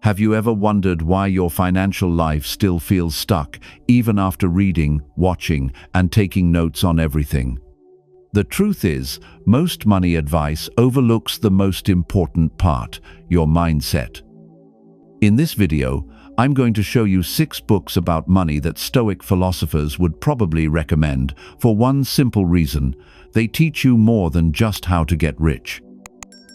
Have you ever wondered why your financial life still feels stuck, even after reading, watching, and taking notes on everything? The truth is, most money advice overlooks the most important part, your mindset. In this video, I'm going to show you 6 books about money that Stoic philosophers would probably recommend for one simple reason: they teach you more than just how to get rich.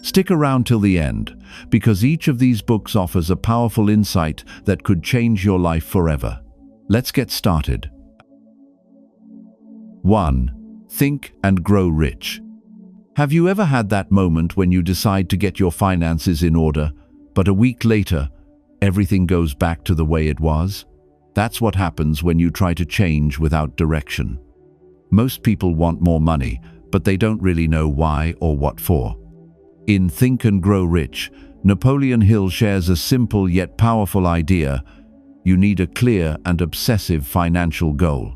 Stick around till the end, because each of these books offers a powerful insight that could change your life forever. Let's get started. 1. Think and Grow Rich. Have you ever had that moment when you decide to get your finances in order, but a week later, everything goes back to the way it was? That's what happens when you try to change without direction. Most people want more money, but they don't really know why or what for. In Think and Grow Rich, Napoleon Hill shares a simple yet powerful idea: you need a clear and obsessive financial goal.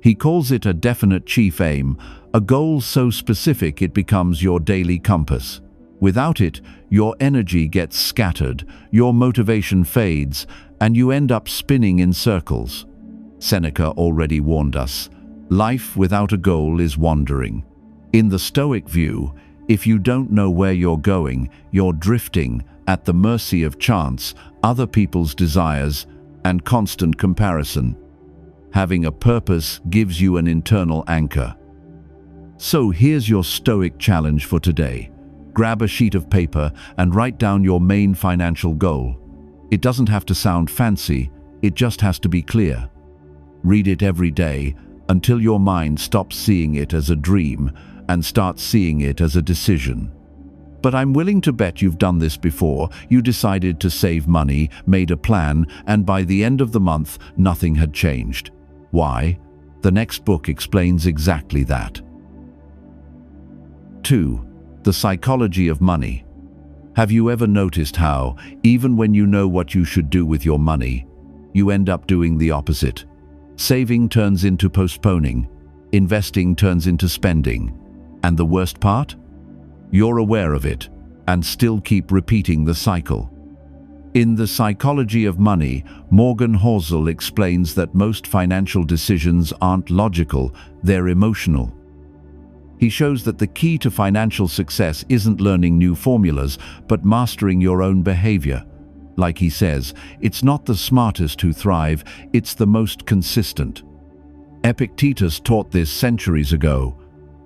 He calls it a definite chief aim, a goal so specific it becomes your daily compass. Without it, your energy gets scattered, your motivation fades, and you end up spinning in circles. Seneca already warned us, life without a goal is wandering. In the Stoic view, if you don't know where you're going, you're drifting at the mercy of chance, other people's desires, and constant comparison. Having a purpose gives you an internal anchor. So here's your Stoic challenge for today. Grab a sheet of paper and write down your main financial goal. It doesn't have to sound fancy, it just has to be clear. Read it every day until your mind stops seeing it as a dream and starts seeing it as a decision. But I'm willing to bet you've done this before. You decided to save money, made a plan, and by the end of the month, nothing had changed. Why? The next book explains exactly that. 2. The Psychology of Money. Have you ever noticed how, even when you know what you should do with your money, you end up doing the opposite? Saving turns into postponing, investing turns into spending. And the worst part? You're aware of it and still keep repeating the cycle. In The Psychology of Money, Morgan Housel explains that most financial decisions aren't logical, they're emotional. He shows that the key to financial success isn't learning new formulas, but mastering your own behavior. Like he says, it's not the smartest who thrive, it's the most consistent. Epictetus taught this centuries ago.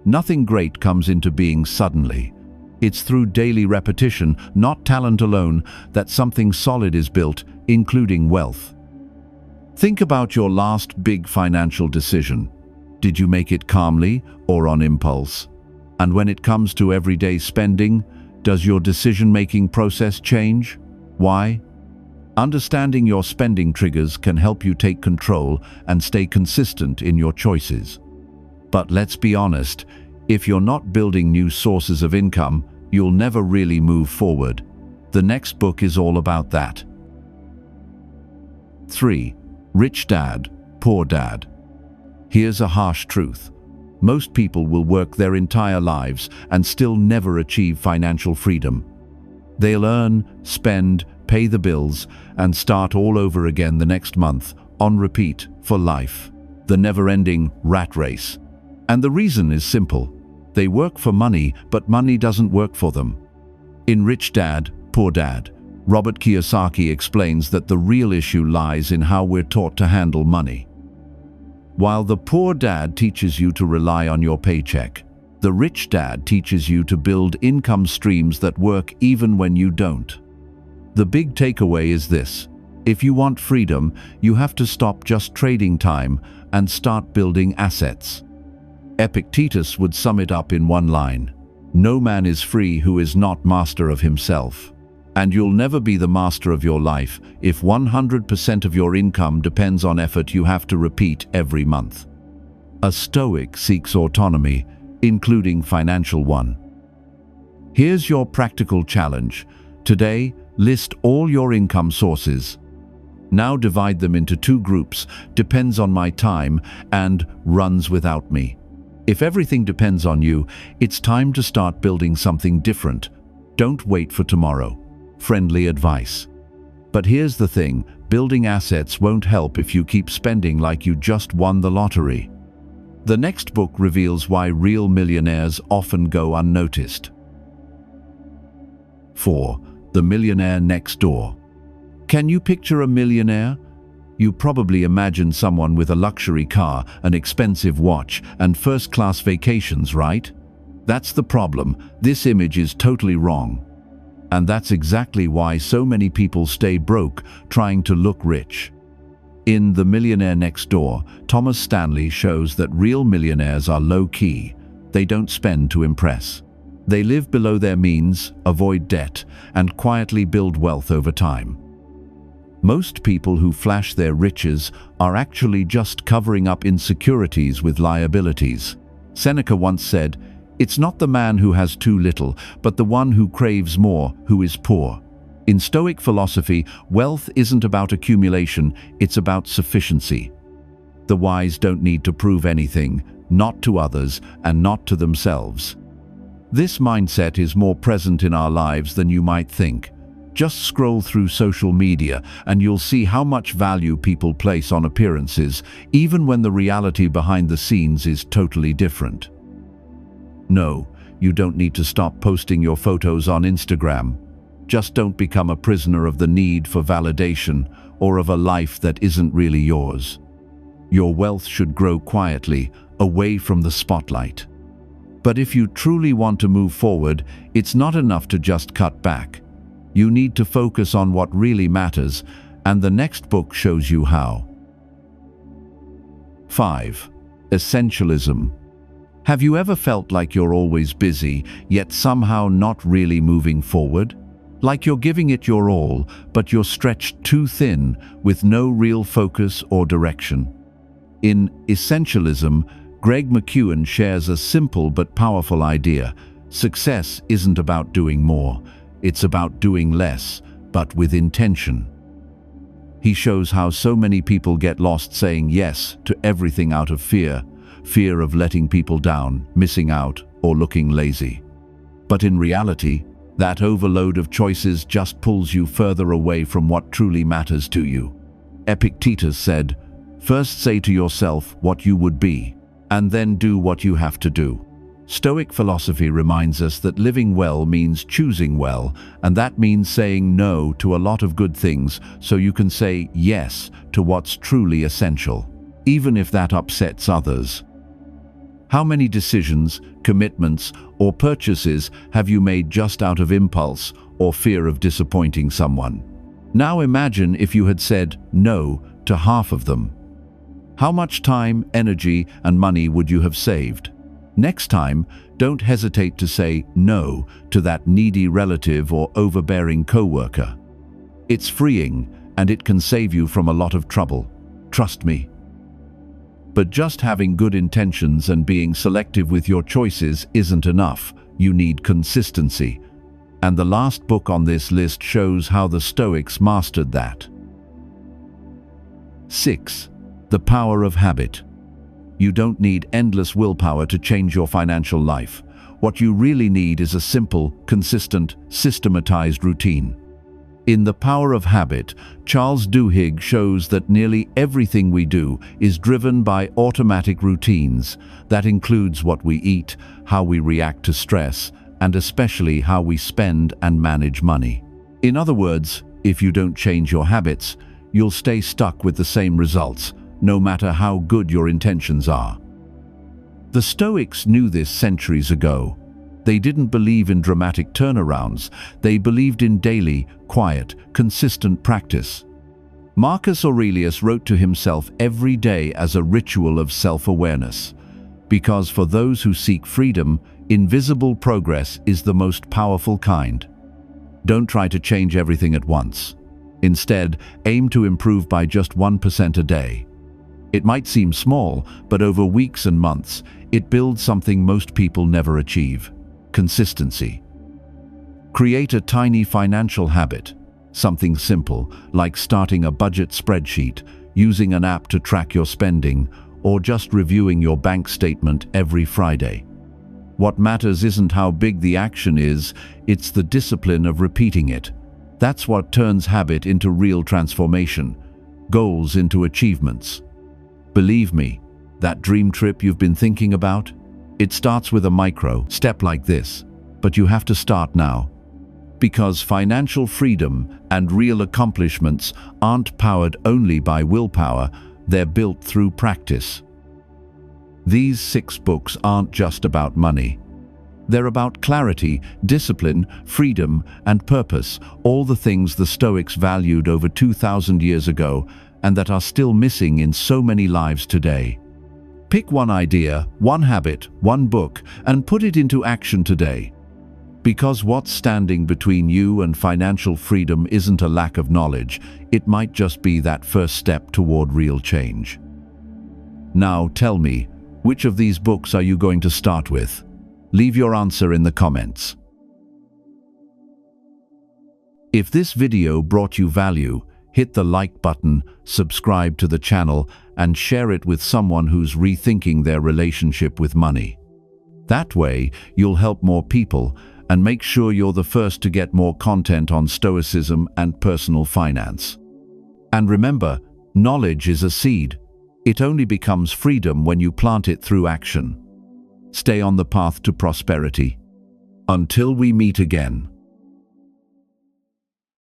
Nothing great comes into being suddenly. It's through daily repetition, not talent alone, that something solid is built, including wealth. Think about your last big financial decision. Did you make it calmly or on impulse? And when it comes to everyday spending, does your decision-making process change? Why? Understanding your spending triggers can help you take control and stay consistent in your choices. But let's be honest, if you're not building new sources of income, you'll never really move forward. The next book is all about that. 3. Rich Dad, Poor Dad. Here's a harsh truth. Most people will work their entire lives and still never achieve financial freedom. They'll earn, spend, pay the bills, and start all over again the next month, on repeat, for life. The never-ending rat race. And the reason is simple. They work for money, but money doesn't work for them. In Rich Dad, Poor Dad, Robert Kiyosaki explains that the real issue lies in how we're taught to handle money. While the poor dad teaches you to rely on your paycheck, the rich dad teaches you to build income streams that work even when you don't. The big takeaway is this: if you want freedom, you have to stop just trading time and start building assets. Epictetus would sum it up in one line: no man is free who is not master of himself. And you'll never be the master of your life if 100% of your income depends on effort you have to repeat every month. A Stoic seeks autonomy, including financial one. Here's your practical challenge. Today, list all your income sources. Now divide them into 2 groups: depends on my time and runs without me. If everything depends on you, it's time to start building something different. Don't wait for tomorrow. Friendly advice. But here's the thing, building assets won't help if you keep spending like you just won the lottery. The next book reveals why real millionaires often go unnoticed. 4. The Millionaire Next Door. Can you picture a millionaire? You probably imagine someone with a luxury car, an expensive watch, and first-class vacations, right? That's the problem. This image is totally wrong. And that's exactly why so many people stay broke, trying to look rich. In The Millionaire Next Door, Thomas Stanley shows that real millionaires are low-key. They don't spend to impress. They live below their means, avoid debt, and quietly build wealth over time. Most people who flash their riches are actually just covering up insecurities with liabilities. Seneca once said, "It's not the man who has too little, but the one who craves more who is poor." In Stoic philosophy, wealth isn't about accumulation, it's about sufficiency. The wise don't need to prove anything, not to others and not to themselves. This mindset is more present in our lives than you might think. Just scroll through social media and you'll see how much value people place on appearances, even when the reality behind the scenes is totally different. No, you don't need to stop posting your photos on Instagram. Just don't become a prisoner of the need for validation or of a life that isn't really yours. Your wealth should grow quietly, away from the spotlight. But if you truly want to move forward, it's not enough to just cut back. You need to focus on what really matters, and the next book shows you how. 5. Essentialism. Have you ever felt like you're always busy, yet somehow not really moving forward? Like you're giving it your all, but you're stretched too thin, with no real focus or direction. In Essentialism, Greg McKeown shares a simple but powerful idea. Success isn't about doing more. It's about doing less, but with intention. He shows how so many people get lost saying yes to everything out of fear of letting people down, missing out, or looking lazy. But in reality, that overload of choices just pulls you further away from what truly matters to you. Epictetus said, "First say to yourself what you would be, and then do what you have to do." Stoic philosophy reminds us that living well means choosing well, and that means saying no to a lot of good things so you can say yes to what's truly essential, even if that upsets others. How many decisions, commitments, or purchases have you made just out of impulse or fear of disappointing someone? Now imagine if you had said no to half of them. How much time, energy, and money would you have saved? Next time, don't hesitate to say no to that needy relative or overbearing coworker. It's freeing, and it can save you from a lot of trouble. Trust me. But just having good intentions and being selective with your choices isn't enough. You need consistency. And the last book on this list shows how the Stoics mastered that. 6. The Power of Habit. You don't need endless willpower to change your financial life. What you really need is a simple, consistent, systematized routine. In The Power of Habit, Charles Duhigg shows that nearly everything we do is driven by automatic routines. That includes what we eat, how we react to stress, and especially how we spend and manage money. In other words, if you don't change your habits, you'll stay stuck with the same results, no matter how good your intentions are. The Stoics knew this centuries ago. They didn't believe in dramatic turnarounds. They believed in daily, quiet, consistent practice. Marcus Aurelius wrote to himself every day as a ritual of self-awareness. Because for those who seek freedom, invisible progress is the most powerful kind. Don't try to change everything at once. Instead, aim to improve by just 1% a day. It might seem small, but over weeks and months, it builds something most people never achieve: consistency. Create a tiny financial habit, something simple, like starting a budget spreadsheet, using an app to track your spending, or just reviewing your bank statement every Friday. What matters isn't how big the action is, it's the discipline of repeating it. That's what turns habit into real transformation, goals into achievements. Believe me, that dream trip you've been thinking about? It starts with a micro step like this, but you have to start now. Because financial freedom and real accomplishments aren't powered only by willpower, they're built through practice. These 6 books aren't just about money. They're about clarity, discipline, freedom, and purpose, all the things the Stoics valued over 2,000 years ago and that are still missing in so many lives today. Pick one idea, one habit, one book, and put it into action today. Because what's standing between you and financial freedom isn't a lack of knowledge, it might just be that first step toward real change. Now tell me, which of these books are you going to start with? Leave your answer in the comments. If this video brought you value, hit the like button, subscribe to the channel, and share it with someone who's rethinking their relationship with money. That way, you'll help more people and make sure you're the first to get more content on Stoicism and personal finance. And remember, knowledge is a seed. It only becomes freedom when you plant it through action. Stay on the path to prosperity. Until we meet again.